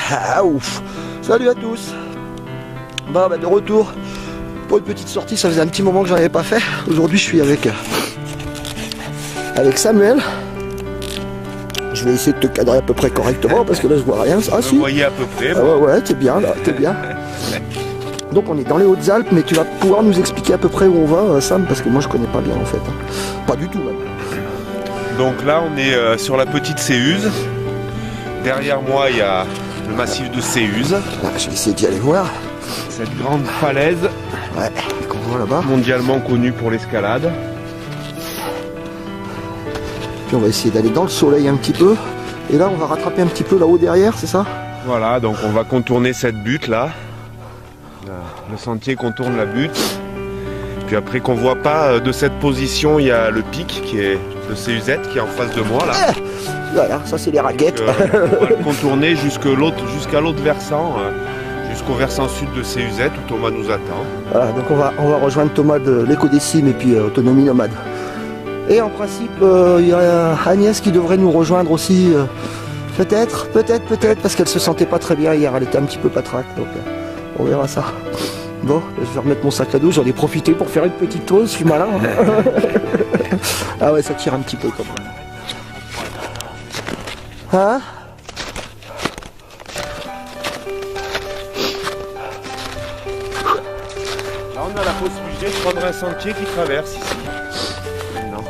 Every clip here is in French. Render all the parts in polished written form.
Ah ouf. Salut à tous. Bah, de retour pour une petite sortie, ça faisait un petit moment que j'en avais pas fait. Aujourd'hui je suis avec Samuel. Je vais essayer de te cadrer à peu près correctement parce que là je vois rien. Ah si. Vous voyez à peu près. Ah, ouais, t'es bien là, t'es bien. Donc on est dans les Hautes-Alpes, mais tu vas pouvoir nous expliquer à peu près où on va, Sam, parce que moi je connais pas bien en fait. Pas du tout même. Donc là on est sur la petite Céuse. Derrière moi il y a le massif de Céuse. Ah, je vais essayer d'y aller voir. Cette grande falaise, ouais, qu'on voit là-bas. Mondialement connue pour l'escalade. Puis on va essayer d'aller dans le soleil un petit peu. Et là on va rattraper un petit peu là-haut derrière, c'est ça? Voilà, donc on va contourner cette butte là. Le sentier contourne la butte. Puis après qu'on voit pas de cette position, il y a le pic qui est de Céuzette qui est en face de moi là. Voilà, ça c'est les raquettes. Donc, on va le contourner jusqu'à l'autre versant, jusqu'au versant sud de Céuzette où Thomas nous attend. Voilà, donc on va rejoindre Thomas de l'Éco-Décime et puis Autonomie Nomade. Et en principe, il y a Agnès qui devrait nous rejoindre aussi. Peut-être, parce qu'elle se sentait pas très bien hier, elle était un petit peu patraque, donc on verra ça. Bon, je vais remettre mon sac à dos, j'en ai profité pour faire une petite pause, je suis malin. Ah ouais, ça tire un petit peu quand même. Hein? Là on a la possibilité de prendre un sentier qui traverse ici. Non.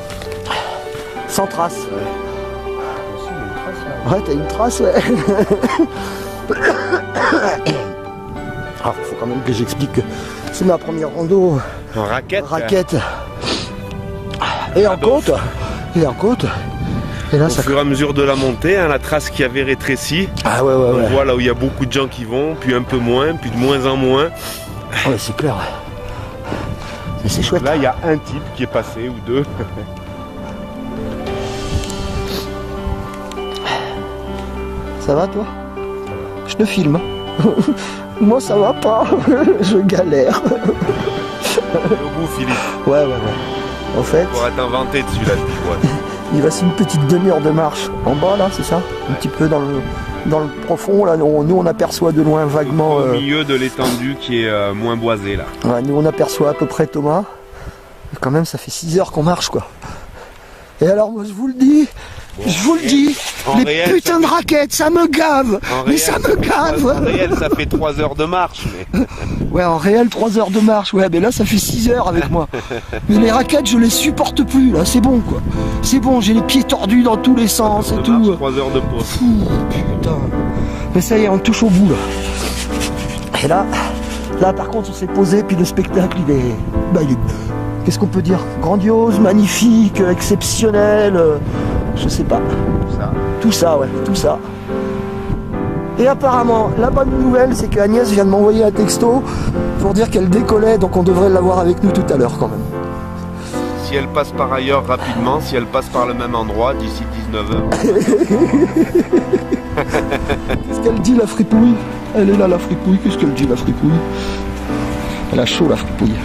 Sans trace. Ouais, t'as une trace, ouais. Alors, faut quand même que j'explique que c'est ma première rando. En raquette. Et en côte. Et là, au fur et à mesure de la montée, hein, la trace qui avait rétréci. Ah ouais. On voit là où il y a beaucoup de gens qui vont, puis un peu moins, puis de moins en moins. Ouais, c'est clair. Mais c'est chouette. Là, il y a un type qui est passé, ou deux. Ça va, toi? Je te filme. Moi, ça va pas. Je galère. Au bout, Philippe. Ouais. En fait... On pourra t'inventer dessus, là, ouais. Il reste une petite demi-heure de marche. En bas, là, c'est ça? Un petit peu dans le profond, là. Nous, on aperçoit de loin vaguement... Au milieu de l'étendue qui est moins boisée, là. Ouais, nous, on aperçoit à peu près Thomas. Et quand même, ça fait 6 heures qu'on marche, quoi. Et alors, moi, je vous le dis, les réel, putains de raquettes, ça me gave. Mais ça me gave. En réel, ça fait 3 heures de marche. Mais... Ouais, en réel, 3 heures de marche. Ouais, mais là, ça fait 6 heures avec moi. Mais les raquettes, je les supporte plus, là. C'est bon, quoi. C'est bon, j'ai les pieds tordus dans tous les sens et tout. 3 heures de pause. Putain. Mais ça y est, on touche au bout, là. Et là, par contre, on s'est posé, puis le spectacle, il est... Qu'est-ce qu'on peut dire? Grandiose, magnifique, exceptionnel, je sais pas. Tout ça. Et apparemment, la bonne nouvelle, c'est que Agnès vient de m'envoyer un texto pour dire qu'elle décollait, donc on devrait l'avoir avec nous tout à l'heure quand même. Si elle passe par ailleurs rapidement, si elle passe par le même endroit d'ici 19h. Qu'est-ce qu'elle dit, la fripouille? Elle est là, la fripouille. Qu'est-ce qu'elle dit, la fripouille? Elle a chaud, la fripouille.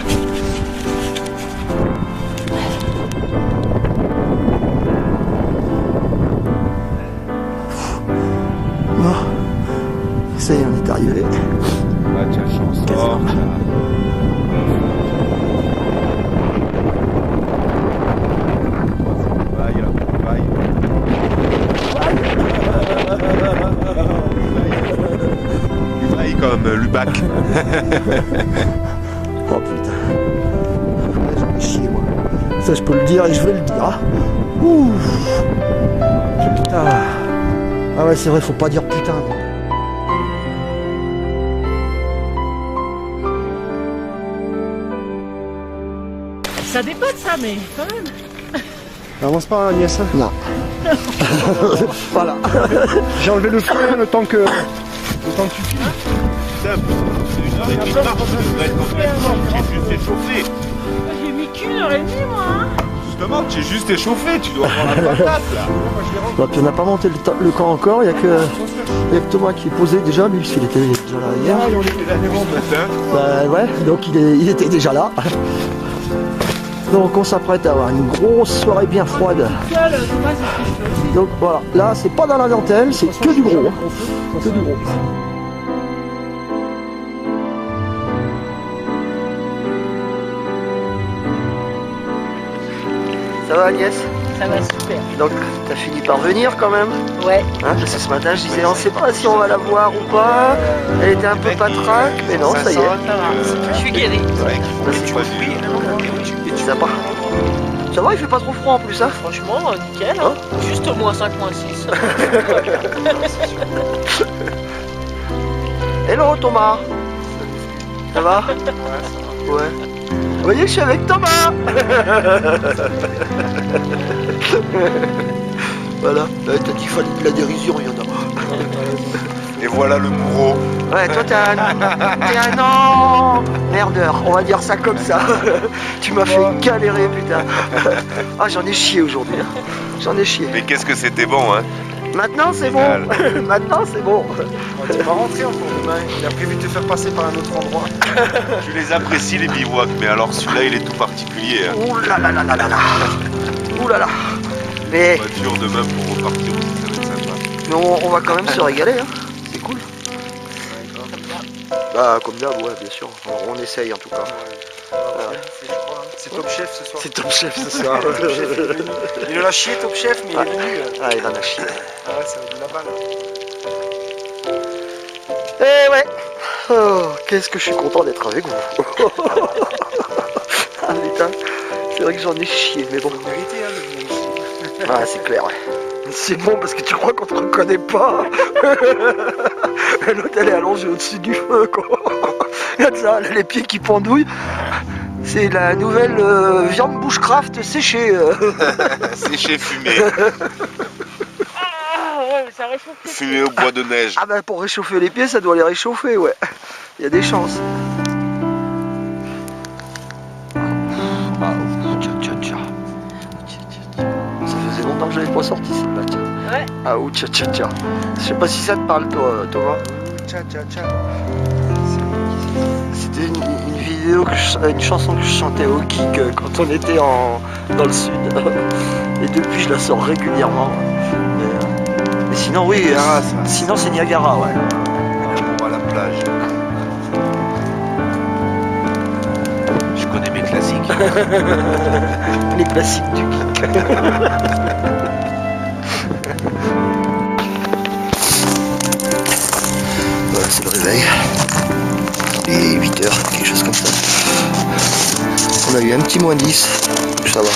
Ça y est, on est arrivé. Ah, tiens, chanson. Vaille comme Lubac. Oh putain. J'en ai chié, moi. Ça, je peux le dire et je vais le dire. Ouh. Putain. Ah ouais, c'est vrai, faut pas dire putain. Ça dépote ça, mais quand même. Avance pas, Agnès. Non. Voilà. J'ai enlevé le frein le temps que tu files. Simple. Une heure et demie de marche, tu devrais être complètement, j'ai juste échauffé. J'ai mis qu'une heure et demie, moi. Hein. Justement, tu es juste échauffé, tu dois avoir la patate là. Bah, puis on n'a pas monté le camp encore, il n'y a que Thomas qui est posé déjà, lui, parce qu'il était déjà là hier. Ah, on était là avant ce matin. Bah ouais, donc il était déjà là. Donc on s'apprête à avoir une grosse soirée bien froide. Donc voilà, là c'est pas dans la dentelle, c'est que du gros. Que du gros. Ça va Agnès? Ça va super. Donc t'as fini par venir quand même? Ouais. Hein, parce que ce matin je disais on sait pas si on va la voir ou pas. Elle était un peu patraque, mais non, ça y est. Je suis guéri. Ça va. Ça va, il fait pas trop froid en plus, hein? Franchement, nickel. Hein. Juste moins 5, moins 6. Hello Thomas. Ça va? Ouais. Vous voyez, je suis avec Thomas. Voilà. T'as dit qu'il fallait de la dérision, il y en a. Et voilà le bourreau. Ouais, toi t'es un merdeur, on va dire ça comme ça. Tu m'as fait galérer, putain. Ah, j'en ai chié aujourd'hui. Hein. J'en ai chié. Mais qu'est-ce que c'était bon, hein? Maintenant c'est bon. Maintenant c'est bon. Tu vas rentrer encore demain. Il a prévu de te faire passer par un autre endroit. Je les apprécie les bivouacs, mais alors celui-là il est tout particulier. Hein. Ouh là là là là là là. Ouh là là. Mais Voiture demain pour repartir aussi, ça va être sympa. on va quand même se régaler, hein. C'est cool. Bah comme d'hab, ouais, bien sûr. On essaye en tout cas. C'est Top Chef ce soir. C'est Top Chef ce soir. Top Chef, il est venu. Il en a chié Top Chef, mais il est venu. Ah, il en a chié. Ah ouais, ça va de la balle. Eh ouais. Oh, qu'est-ce que je suis content d'être avec vous. Ah putain, c'est vrai que j'en ai chié, mais bon. Vérité, hein, de venir ici. Ah, c'est clair, ouais. C'est bon parce que tu crois qu'on te reconnaît pas. L'autre, elle est allongée au-dessus du feu, quoi. Regarde ça, elle a les pieds qui pendouillent. C'est la nouvelle viande bushcraft séchée. Séché, fumé. Ah ouais, mais ça réchauffe. Fumé au bois de neige. Ah bah pour réchauffer les pieds, ça doit les réchauffer, ouais. Il y a des chances. Ah, tcha, tcha, tcha. Ça faisait longtemps que je n'avais pas sorti celle-là, tiens. Ouais. Ah ou tcha tcha tcha. Je sais pas si ça te parle toi, Thomas. Tcha tcha tcha. C'était une vidéo, une chanson que je chantais au kick quand on était dans le sud. Et depuis je la sors régulièrement. Mais sinon oui, sinon c'est Niagara, ouais. On va à la plage. Je connais mes classiques. Les classiques du kick. Voilà, c'est le réveil. Il est 8h, quelque chose comme ça. On a eu un petit moins 10, donc ça va,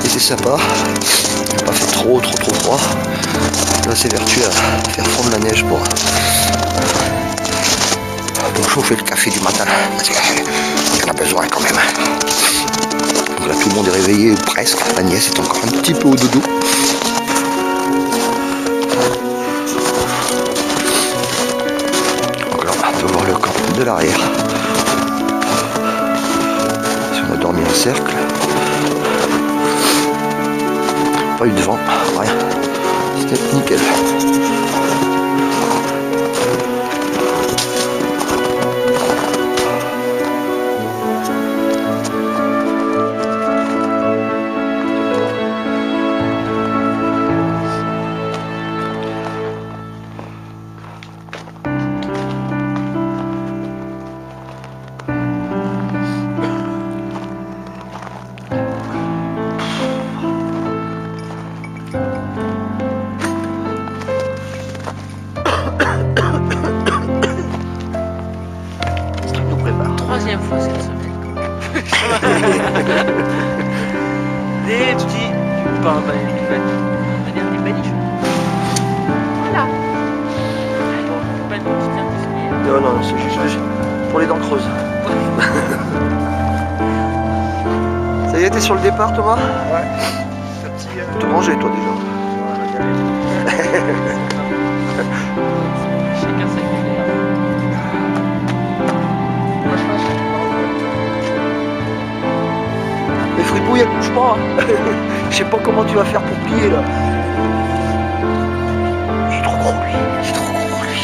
c'était sympa. Il n'a pas fait trop froid. Là c'est vertu à faire fondre la neige pour chauffer le café du matin, parce qu'il y en a besoin quand même. Donc là tout le monde est réveillé, presque. Agnès est encore un petit peu au dodo. Donc là on peut voir le camp de l'arrière. Si on a dormi en cercle. Pas eu de vent, rien. C'était nickel. Troisième fois cette semaine. Des petits pains, des baniches. Voilà. Non, non, c'est juste pour les dents creuses. Ça y est, t'es sur le départ, Thomas? Ouais. Ta petite. Tu te mangeais, toi, déjà. Chacun sa cuillère. Moi je pense que Je sais pas comment tu vas faire pour plier là. Il est trop gros lui. Il est trop gros lui.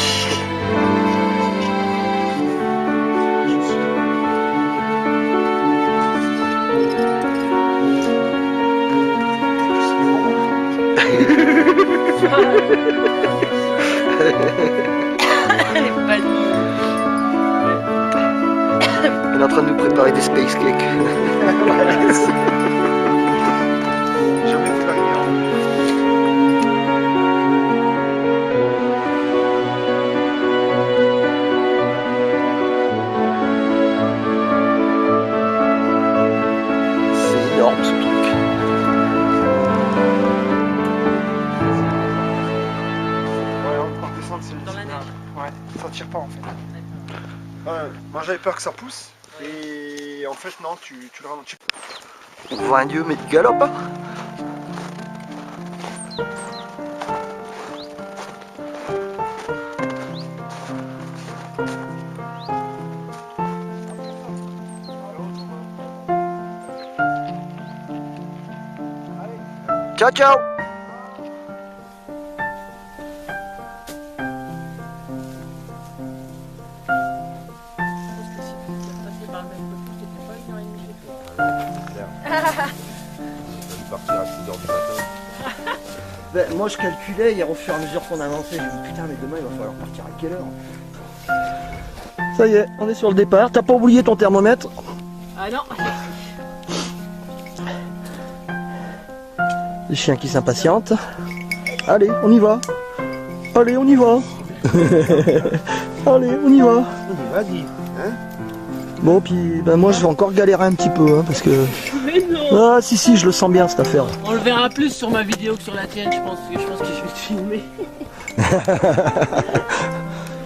Elle est pas loin. Elle est en train de nous préparer des space cakes. Jamais vu la lumière. C'est énorme ce truc. Ouais, en descente, c'est Dans la neige. Ouais, ça tire pas en fait. Ouais, moi j'avais peur que ça pousse. Et en fait, non, tu le ralentis. On voit un dieu mais du galop. Hein. Ciao ciao. Partir à 6h du matin. Ben, moi je calculais hier au fur et à mesure qu'on avançait, je me dis putain mais demain il va falloir partir à quelle heure? Ça y est, on est sur le départ, t'as pas oublié ton thermomètre? Ah non. Les chiens qui s'impatientent. Allez, on y va. Allez, on y va. Allez, on y va. Vas-y. Hein? Bon puis ben moi je vais encore galérer un petit peu hein, parce que... Mais non. Ah si je le sens bien cette affaire. On le verra plus sur ma vidéo que sur la tienne, je pense que je vais te filmer.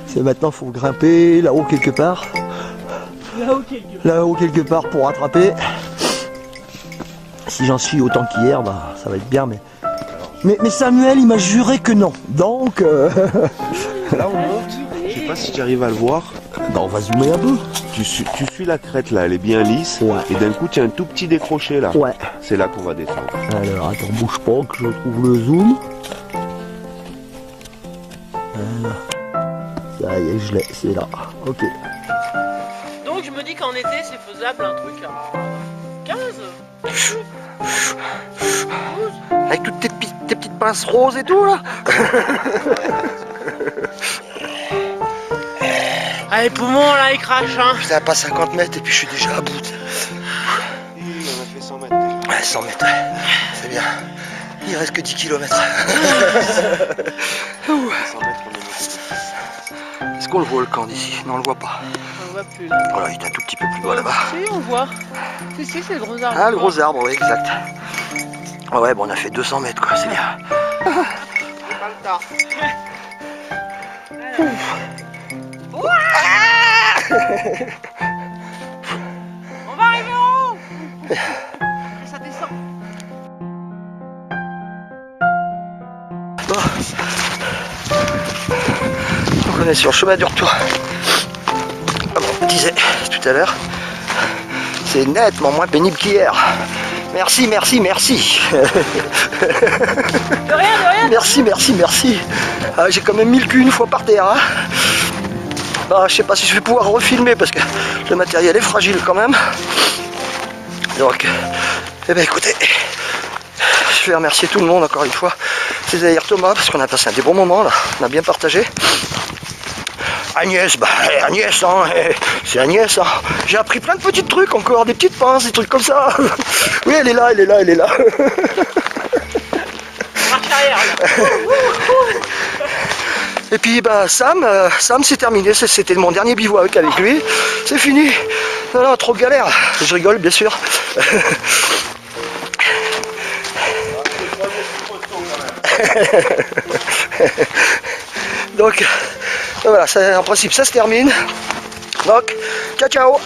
C'est maintenant faut grimper là-haut quelque part. Là-haut quelque part. Là-haut quelque part pour rattraper. Si j'en suis autant qu'hier, bah ça va être bien mais Samuel il m'a juré que non. Donc Là on monte, je sais pas si tu arrives à le voir. bah on va zoomer un peu. Tu suis la crête là, elle est bien lisse. Ouais. Et d'un coup tu as un tout petit décroché là. Ouais. C'est là qu'on va descendre. Alors attends, bouge pas que je trouve le zoom. Voilà. Ça y est, je l'ai, c'est là. Ok. Donc je me dis qu'en été c'est faisable un truc à 15. Avec toutes tes petites pinces roses et tout là. Ah les poumons là ils crachent hein. Ça pas 50 mètres et puis je suis déjà à bout. Et on a fait 100 mètres déjà. Ouais, 100 mètres, c'est bien. Il reste que 10 km. 100 mètres on est Est-ce qu'on le voit le camp d'ici? Non, on le voit pas. On le voit plus là. Voilà, il est un tout petit peu plus loin là-bas. Si on voit. Si c'est le gros arbre. Ah, le gros arbre, oui, exact. Ouais, bon, on a fait 200 mètres quoi, c'est bien. Pas le tard. On va arriver en haut. Après ça descend. Bon. Donc on est sur le chemin du retour. Comme on disait tout à l'heure, c'est nettement moins pénible qu'hier. Merci. De rien. Merci. Ah, j'ai quand même mis le cul une fois par terre. Hein. Bah, je sais pas si je vais pouvoir refilmer parce que le matériel est fragile quand même. Donc, eh ben écoutez, je vais remercier tout le monde encore une fois. C'est-à-dire Thomas parce qu'on a passé un des bons moments là, on a bien partagé. Agnès, hein, c'est Agnès. Hein. J'ai appris plein de petits trucs encore, des petites pinces, des trucs comme ça. Oui, elle est là. Marche arrière là. Et puis bah Sam c'est terminé, c'était mon dernier bivouac avec lui. C'est fini. Non, trop de galère. Je rigole bien sûr. Donc voilà, en principe ça se termine. Donc ciao.